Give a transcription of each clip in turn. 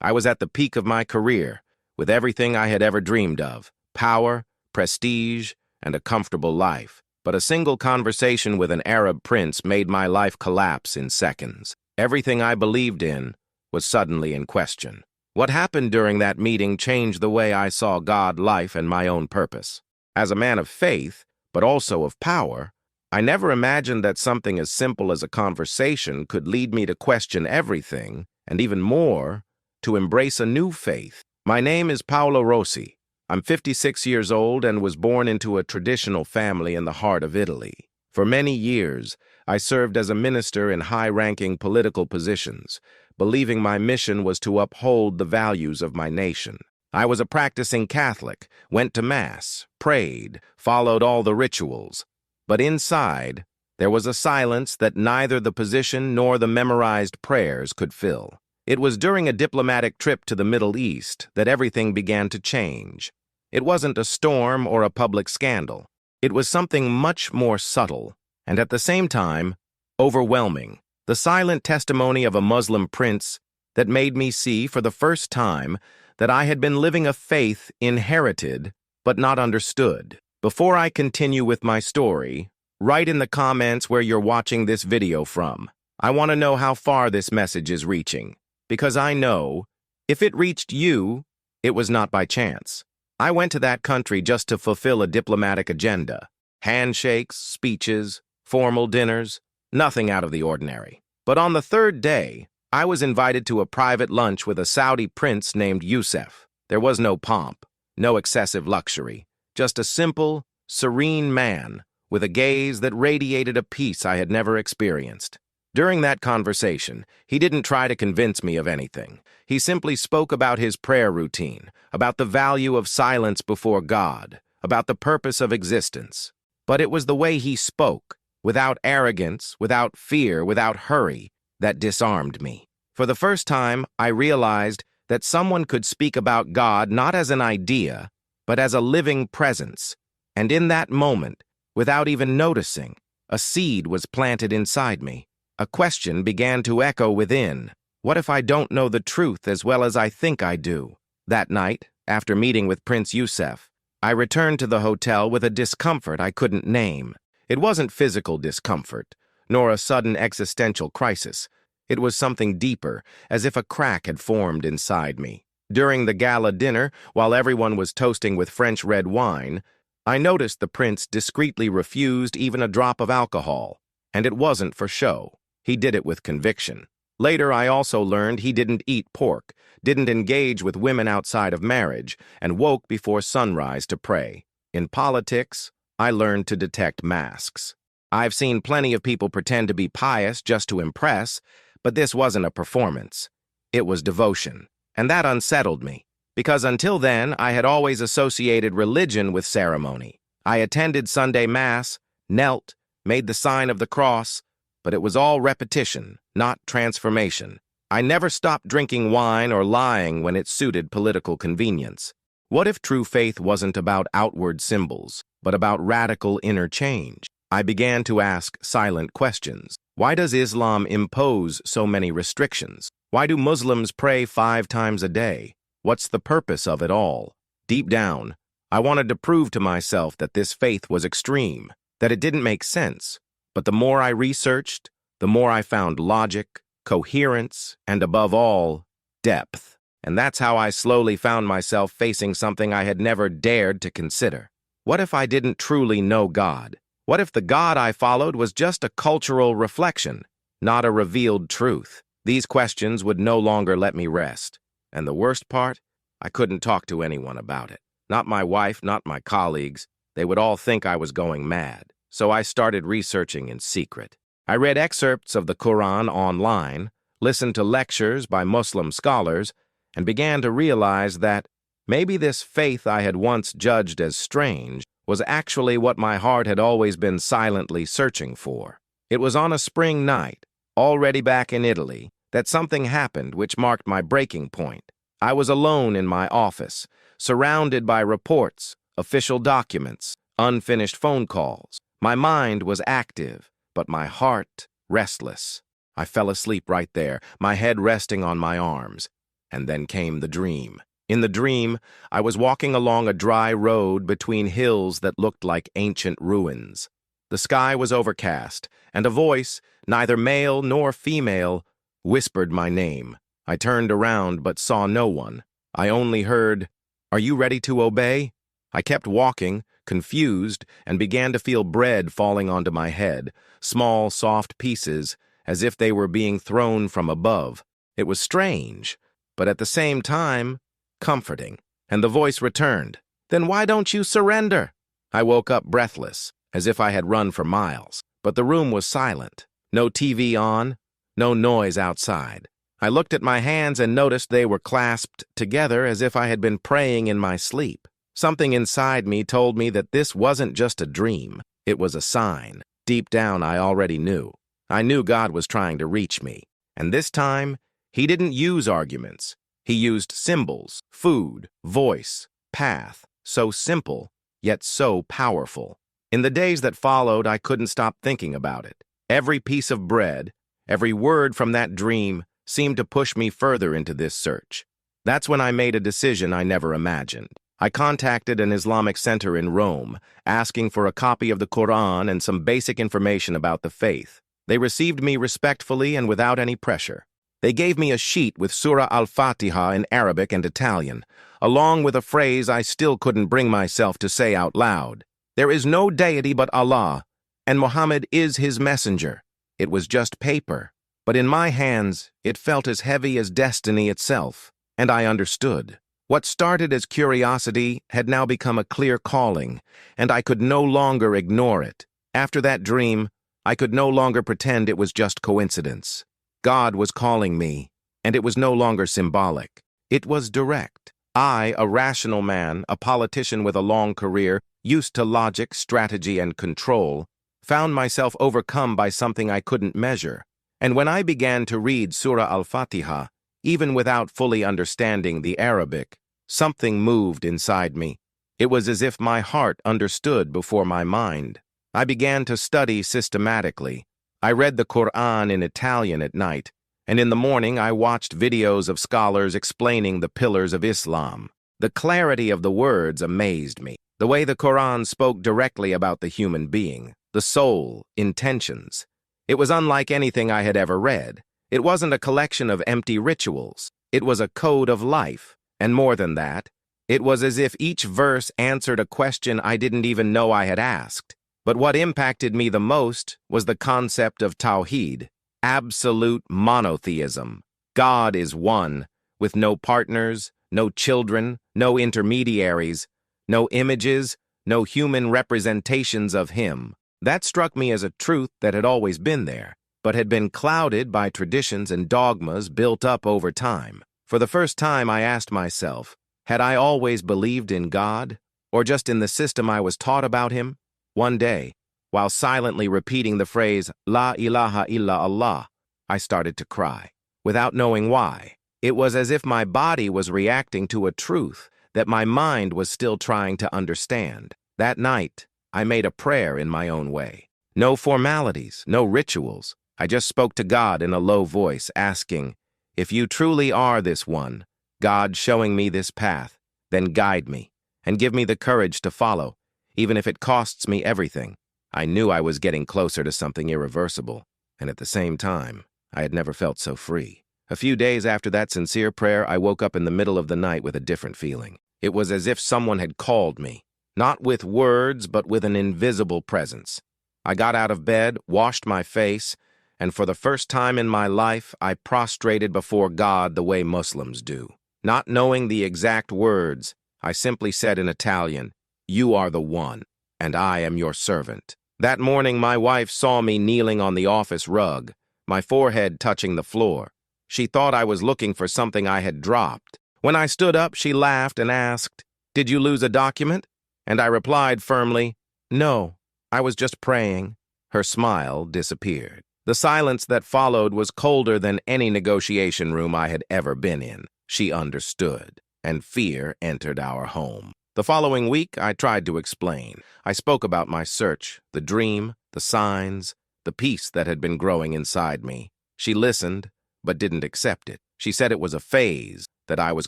I was at the peak of my career, with everything I had ever dreamed of: power, prestige, and a comfortable life. But a single conversation with an Arab prince made my life collapse in seconds. Everything I believed in was suddenly in question. What happened during that meeting changed the way I saw God, life, and my own purpose. As a man of faith, but also of power, I never imagined that something as simple as a conversation could lead me to question everything, and even more, to embrace a new faith. My name is Paolo Rossi. I'm 56 years old and was born into a traditional family in the heart of Italy. For many years, I served as a minister in high-ranking political positions, believing my mission was to uphold the values of my nation. I was a practicing Catholic, went to Mass, prayed, followed all the rituals. But inside, there was a silence that neither the position nor the memorized prayers could fill. It was during a diplomatic trip to the Middle East that everything began to change. It wasn't a storm or a public scandal. It was something much more subtle, and at the same time, overwhelming. The silent testimony of a Muslim prince that made me see for the first time that I had been living a faith inherited but not understood. Before I continue with my story, write in the comments where you're watching this video from. I want to know how far this message is reaching, because I know, if it reached you, it was not by chance. I went to that country just to fulfill a diplomatic agenda. Handshakes, speeches, formal dinners, nothing out of the ordinary. But on the third day, I was invited to a private lunch with a Saudi prince named Youssef. There was no pomp, no excessive luxury, just a simple, serene man with a gaze that radiated a peace I had never experienced. During that conversation, he didn't try to convince me of anything. He simply spoke about his prayer routine, about the value of silence before God, about the purpose of existence. But it was the way he spoke, without arrogance, without fear, without hurry, that disarmed me. For the first time, I realized that someone could speak about God not as an idea, but as a living presence. And in that moment, without even noticing, a seed was planted inside me. A question began to echo within. What if I don't know the truth as well as I think I do? That night, after meeting with Prince Youssef, I returned to the hotel with a discomfort I couldn't name. It wasn't physical discomfort, nor a sudden existential crisis. It was something deeper, as if a crack had formed inside me. During the gala dinner, while everyone was toasting with French red wine, I noticed the prince discreetly refused even a drop of alcohol. And it wasn't for show. He did it with conviction. Later, I also learned he didn't eat pork, didn't engage with women outside of marriage, and woke before sunrise to pray. In politics, I learned to detect masks. I've seen plenty of people pretend to be pious just to impress, but this wasn't a performance. It was devotion. And that unsettled me, because until then, I had always associated religion with ceremony. I attended Sunday Mass, knelt, made the sign of the cross, but it was all repetition, not transformation. I never stopped drinking wine or lying when it suited political convenience. What if true faith wasn't about outward symbols, but about radical inner change? I began to ask silent questions. Why does Islam impose so many restrictions? Why do Muslims pray 5 times a day? What's the purpose of it all? Deep down, I wanted to prove to myself that this faith was extreme, that it didn't make sense. But the more I researched, the more I found logic, coherence, and above all, depth. And that's how I slowly found myself facing something I had never dared to consider. What if I didn't truly know God? What if the God I followed was just a cultural reflection, not a revealed truth? These questions would no longer let me rest. And the worst part, I couldn't talk to anyone about it. Not my wife, not my colleagues. They would all think I was going mad. So I started researching in secret. I read excerpts of the Quran online, listened to lectures by Muslim scholars, and began to realize that maybe this faith I had once judged as strange was actually what my heart had always been silently searching for. It was on a spring night, already back in Italy, that something happened which marked my breaking point. I was alone in my office, surrounded by reports, official documents, unfinished phone calls. My mind was active, but my heart restless. I fell asleep right there, my head resting on my arms. And then came the dream. In the dream, I was walking along a dry road between hills that looked like ancient ruins. The sky was overcast, and a voice, neither male nor female, whispered my name. I turned around but saw no one. I only heard, "Are you ready to obey?" I kept walking, confused, and began to feel bread falling onto my head, small, soft pieces, as if they were being thrown from above. It was strange, but at the same time, comforting. And the voice returned, "Then why don't you surrender?" I woke up breathless, as if I had run for miles, but the room was silent. No TV on, no noise outside. I looked at my hands and noticed they were clasped together as if I had been praying in my sleep. Something inside me told me that this wasn't just a dream. It was a sign. Deep down, I already knew. I knew God was trying to reach me. And this time, He didn't use arguments. He used symbols, food, voice, path, so simple, yet so powerful. In the days that followed, I couldn't stop thinking about it. Every piece of bread, every word from that dream seemed to push me further into this search. That's when I made a decision I never imagined. I contacted an Islamic center in Rome, asking for a copy of the Quran and some basic information about the faith. They received me respectfully and without any pressure. They gave me a sheet with Surah Al-Fatiha in Arabic and Italian, along with a phrase I still couldn't bring myself to say out loud. "There is no deity but Allah, and Muhammad is his messenger." It was just paper, but in my hands it felt as heavy as destiny itself, and I understood. What started as curiosity had now become a clear calling, and I could no longer ignore it. After that dream, I could no longer pretend it was just coincidence. God was calling me, and it was no longer symbolic. It was direct. I, a rational man, a politician with a long career, used to logic, strategy, and control, found myself overcome by something I couldn't measure. And when I began to read Surah Al-Fatiha, even without fully understanding the Arabic, something moved inside me. It was as if my heart understood before my mind. I began to study systematically. I read the Quran in Italian at night, and in the morning I watched videos of scholars explaining the pillars of Islam. The clarity of the words amazed me. The way the Quran spoke directly about the human being, the soul, intentions. It was unlike anything I had ever read. It wasn't a collection of empty rituals. It was a code of life. And more than that, it was as if each verse answered a question I didn't even know I had asked. But what impacted me the most was the concept of Tawheed, absolute monotheism. God is one, with no partners, no children, no intermediaries, no images, no human representations of Him. That struck me as a truth that had always been there, but had been clouded by traditions and dogmas built up over time. For the first time, I asked myself, had I always believed in God, or just in the system I was taught about Him? One day, while silently repeating the phrase, "La ilaha illa Allah," I started to cry, without knowing why. It was as if my body was reacting to a truth that my mind was still trying to understand. That night, I made a prayer in my own way. No formalities, no rituals. I just spoke to God in a low voice, asking, "If you truly are this one, God showing me this path, then guide me, and give me the courage to follow, even if it costs me everything." I knew I was getting closer to something irreversible, and at the same time, I had never felt so free. A few days after that sincere prayer, I woke up in the middle of the night with a different feeling. It was as if someone had called me, not with words, but with an invisible presence. I got out of bed, washed my face, and for the first time in my life, I prostrated before God the way Muslims do. Not knowing the exact words, I simply said in Italian, "You are the one, and I am your servant." That morning, my wife saw me kneeling on the office rug, my forehead touching the floor. She thought I was looking for something I had dropped. When I stood up, she laughed and asked, "Did you lose a document?" And I replied firmly, "No, I was just praying." Her smile disappeared. The silence that followed was colder than any negotiation room I had ever been in. She understood, and fear entered our home. The following week, I tried to explain. I spoke about my search, the dream, the signs, the peace that had been growing inside me. She listened, but didn't accept it. She said it was a phase, that I was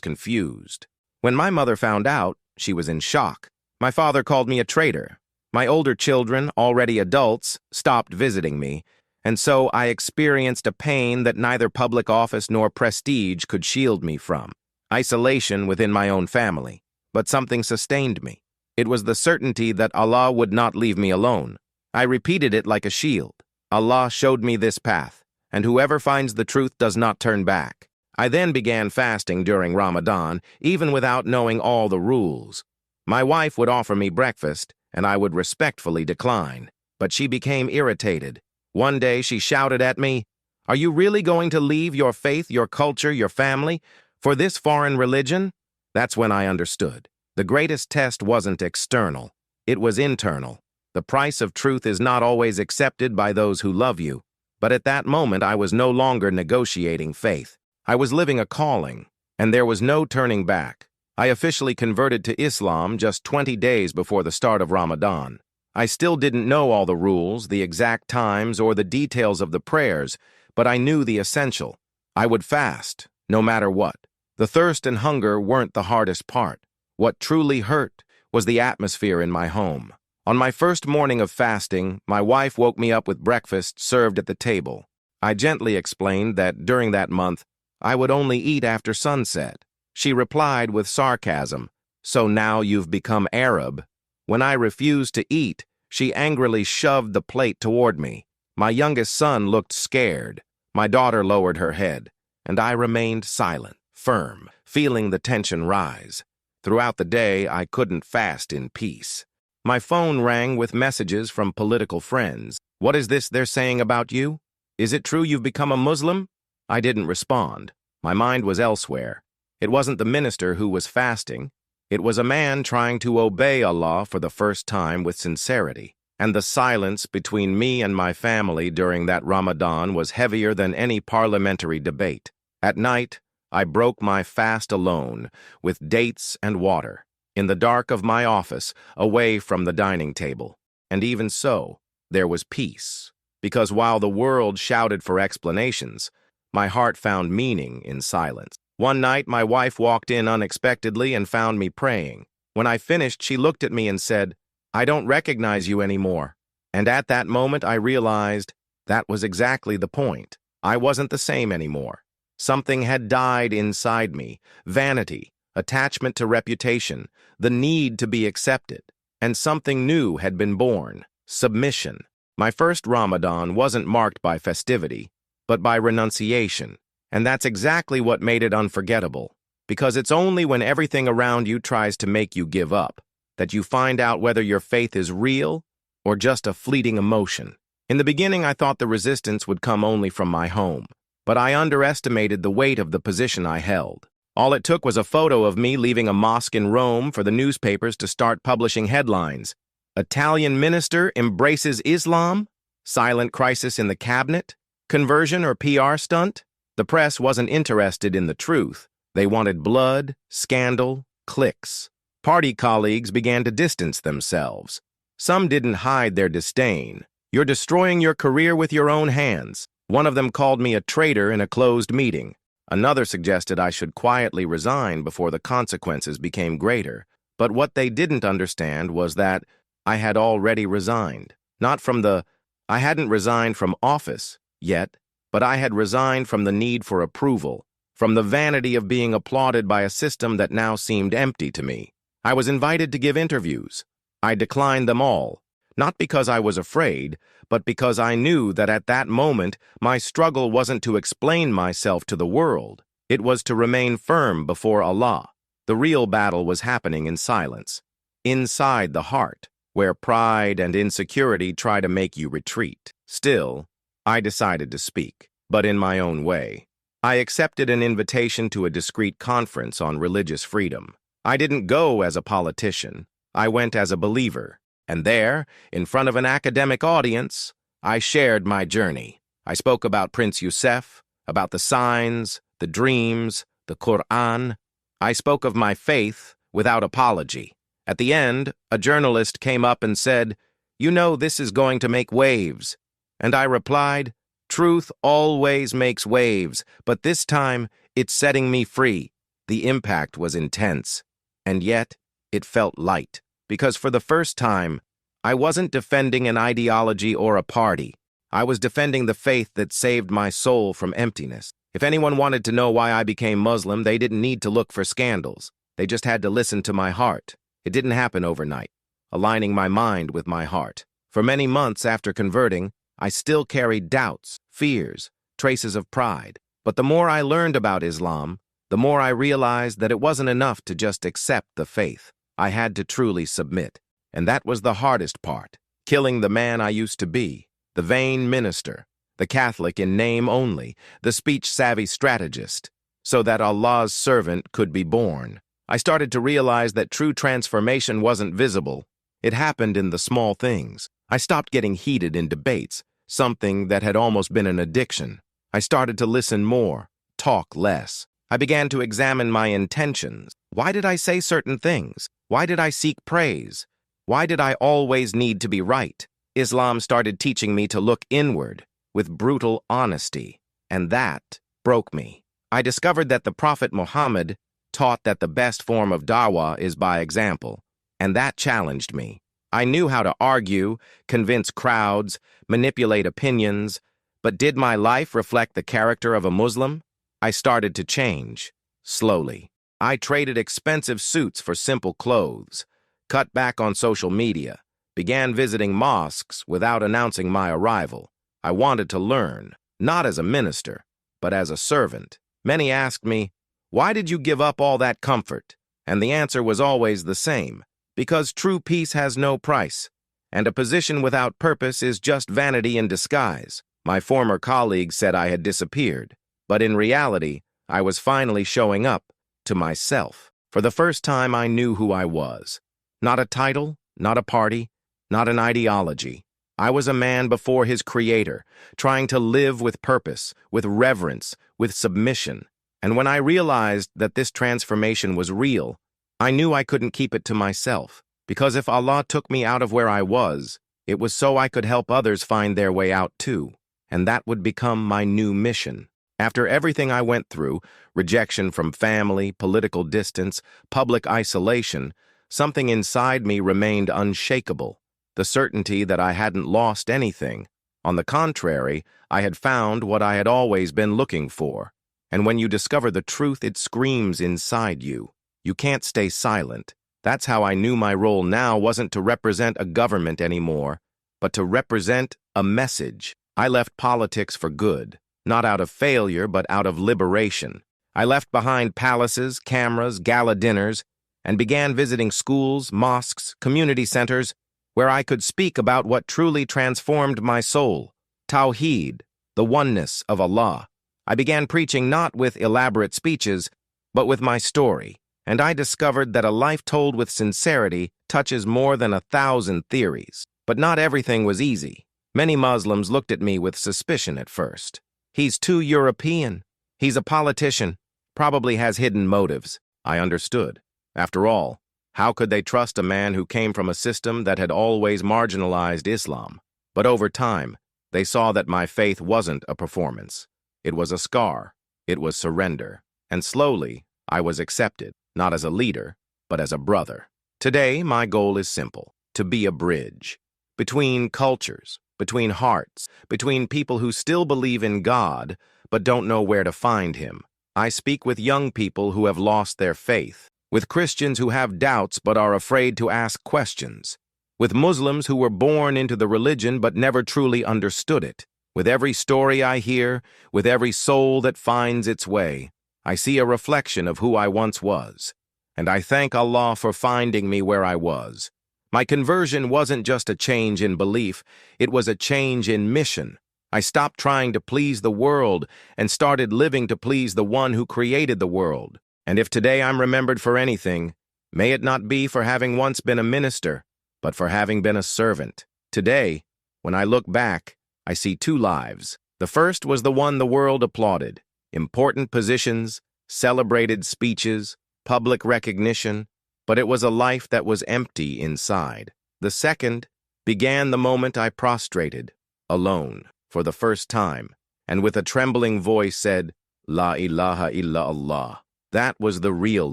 confused. When my mother found out, she was in shock. My father called me a traitor. My older children, already adults, stopped visiting me, and so I experienced a pain that neither public office nor prestige could shield me from. Isolation within my own family. But something sustained me. It was the certainty that Allah would not leave me alone. I repeated it like a shield. Allah showed me this path, and whoever finds the truth does not turn back. I then began fasting during Ramadan, even without knowing all the rules. My wife would offer me breakfast, and I would respectfully decline. But she became irritated. One day she shouted at me, "Are you really going to leave your faith, your culture, your family, for this foreign religion?" That's when I understood. The greatest test wasn't external. It was internal. The price of truth is not always accepted by those who love you. But at that moment, I was no longer negotiating faith. I was living a calling, and there was no turning back. I officially converted to Islam just 20 days before the start of Ramadan. I still didn't know all the rules, the exact times, or the details of the prayers, but I knew the essential. I would fast, no matter what. The thirst and hunger weren't the hardest part. What truly hurt was the atmosphere in my home. On my first morning of fasting, my wife woke me up with breakfast served at the table. I gently explained that during that month, I would only eat after sunset. She replied with sarcasm, "So now you've become Arab?" When I refused to eat, she angrily shoved the plate toward me. My youngest son looked scared. My daughter lowered her head, and I remained silent, firm, feeling the tension rise. Throughout the day, I couldn't fast in peace. My phone rang with messages from political friends. "What is this they're saying about you? Is it true you've become a Muslim?" I didn't respond. My mind was elsewhere. It wasn't the minister who was fasting. It was a man trying to obey Allah for the first time with sincerity. And the silence between me and my family during that Ramadan was heavier than any parliamentary debate. At night, I broke my fast alone, with dates and water, in the dark of my office, away from the dining table. And even so, there was peace, because while the world shouted for explanations, my heart found meaning in silence. One night, my wife walked in unexpectedly and found me praying. When I finished, she looked at me and said, "I don't recognize you anymore." And at that moment, I realized that was exactly the point. I wasn't the same anymore. Something had died inside me: vanity, attachment to reputation, the need to be accepted. And something new had been born: submission. My first Ramadan wasn't marked by festivity, but by renunciation. And that's exactly what made it unforgettable. Because it's only when everything around you tries to make you give up that you find out whether your faith is real or just a fleeting emotion. In the beginning, I thought the resistance would come only from my home. But I underestimated the weight of the position I held. All it took was a photo of me leaving a mosque in Rome for the newspapers to start publishing headlines. "Italian minister embraces Islam? Silent crisis in the cabinet? Conversion or PR stunt?" The press wasn't interested in the truth. They wanted blood, scandal, clicks. Party colleagues began to distance themselves. Some didn't hide their disdain. "You're destroying your career with your own hands." One of them called me a traitor in a closed meeting. Another suggested I should quietly resign before the consequences became greater. But what they didn't understand was that I had already resigned. I hadn't resigned from office yet, but I had resigned from the need for approval, from the vanity of being applauded by a system that now seemed empty to me. I was invited to give interviews. I declined them all, not because I was afraid, but because I knew that at that moment my struggle wasn't to explain myself to the world. It was to remain firm before Allah. The real battle was happening in silence, inside the heart, where pride and insecurity try to make you retreat. Still, I decided to speak, but in my own way. I accepted an invitation to a discreet conference on religious freedom. I didn't go as a politician. I went as a believer. And there, in front of an academic audience, I shared my journey. I spoke about Prince Youssef, about the signs, the dreams, the Quran. I spoke of my faith without apology. At the end, a journalist came up and said, "You know this is going to make waves." And I replied, "Truth always makes waves, but this time it's setting me free." The impact was intense, and yet it felt light, because for the first time, I wasn't defending an ideology or a party. I was defending the faith that saved my soul from emptiness. If anyone wanted to know why I became Muslim, they didn't need to look for scandals. They just had to listen to my heart. It didn't happen overnight, aligning my mind with my heart. For many months after converting, I still carried doubts, fears, traces of pride. But the more I learned about Islam, the more I realized that it wasn't enough to just accept the faith. I had to truly submit. And that was the hardest part, killing the man I used to be, the vain minister, the Catholic in name only, the speech-savvy strategist, so that Allah's servant could be born. I started to realize that true transformation wasn't visible. It happened in the small things. I stopped getting heated in debates, something that had almost been an addiction. I started to listen more, talk less. I began to examine my intentions. Why did I say certain things? Why did I seek praise? Why did I always need to be right? Islam started teaching me to look inward with brutal honesty, and that broke me. I discovered that the Prophet Muhammad taught that the best form of dawah is by example, and that challenged me. I knew how to argue, convince crowds, manipulate opinions, but did my life reflect the character of a Muslim? I started to change, slowly. I traded expensive suits for simple clothes, cut back on social media, began visiting mosques without announcing my arrival. I wanted to learn, not as a minister, but as a servant. Many asked me, "Why did you give up all that comfort?" And the answer was always the same, because true peace has no price, and a position without purpose is just vanity in disguise. My former colleagues said I had disappeared, but in reality, I was finally showing up to myself. For the first time, I knew who I was. Not a title, not a party, not an ideology. I was a man before his creator, trying to live with purpose, with reverence, with submission. And when I realized that this transformation was real, I knew I couldn't keep it to myself, because if Allah took me out of where I was, it was so I could help others find their way out too. And that would become my new mission. After everything I went through, rejection from family, political distance, public isolation, something inside me remained unshakable, the certainty that I hadn't lost anything. On the contrary, I had found what I had always been looking for. And when you discover the truth, it screams inside you. You can't stay silent. That's how I knew my role now wasn't to represent a government anymore, but to represent a message. I left politics for good, not out of failure, but out of liberation. I left behind palaces, cameras, gala dinners, and began visiting schools, mosques, community centers, where I could speak about what truly transformed my soul, Tawheed, the oneness of Allah. I began preaching not with elaborate speeches, but with my story, and I discovered that a life told with sincerity touches more than 1,000 theories. But not everything was easy. Many Muslims looked at me with suspicion at first. He's too European. He's a politician. Probably has hidden motives. I understood. After all, how could they trust a man who came from a system that had always marginalized Islam? But over time, they saw that my faith wasn't a performance. It was a scar. It was surrender. And slowly, I was accepted, not as a leader, but as a brother. Today, my goal is simple: to be a bridge between cultures, between hearts, between people who still believe in God, but don't know where to find Him. I speak with young people who have lost their faith, with Christians who have doubts but are afraid to ask questions, with Muslims who were born into the religion but never truly understood it. With every story I hear, with every soul that finds its way, I see a reflection of who I once was, and I thank Allah for finding me where I was. My conversion wasn't just a change in belief, it was a change in mission. I stopped trying to please the world and started living to please the one who created the world. And if today I'm remembered for anything, may it not be for having once been a minister, but for having been a servant. Today, when I look back, I see two lives. The first was the one the world applauded. Important positions, celebrated speeches, public recognition, but it was a life that was empty inside. The second began the moment I prostrated, alone, for the first time, and with a trembling voice said, "La ilaha illa Allah." That was the real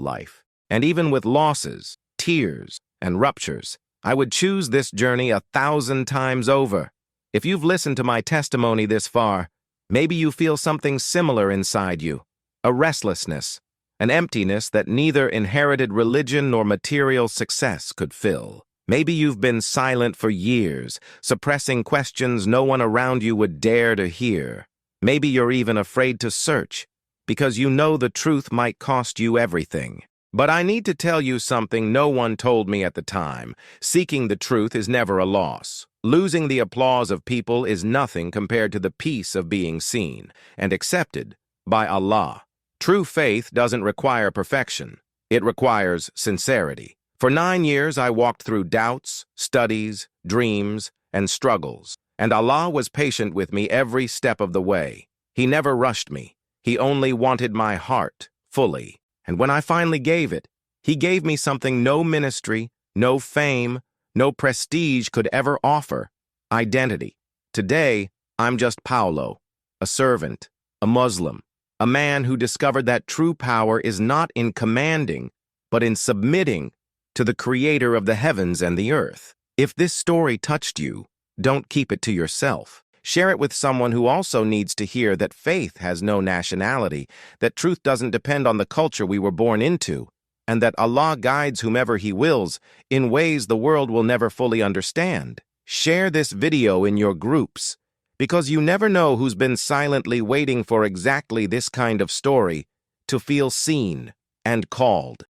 life. And even with losses, tears, and ruptures, I would choose this journey 1,000 times over. If you've listened to my testimony this far, maybe you feel something similar inside you, a restlessness, an emptiness that neither inherited religion nor material success could fill. Maybe you've been silent for years, suppressing questions no one around you would dare to hear. Maybe you're even afraid to search, because you know the truth might cost you everything. But I need to tell you something no one told me at the time. Seeking the truth is never a loss. Losing the applause of people is nothing compared to the peace of being seen and accepted by Allah. True faith doesn't require perfection. It requires sincerity. For 9 years, I walked through doubts, studies, dreams, and struggles, and Allah was patient with me every step of the way. He never rushed me. He only wanted my heart fully. And when I finally gave it, He gave me something no ministry, no fame, no prestige could ever offer: identity. Today, I'm just Paulo, a servant, a Muslim, a man who discovered that true power is not in commanding, but in submitting to the Creator of the heavens and the earth. If this story touched you, don't keep it to yourself. Share it with someone who also needs to hear that faith has no nationality, that truth doesn't depend on the culture we were born into, and that Allah guides whomever He wills in ways the world will never fully understand. Share this video in your groups, because you never know who's been silently waiting for exactly this kind of story to feel seen and called.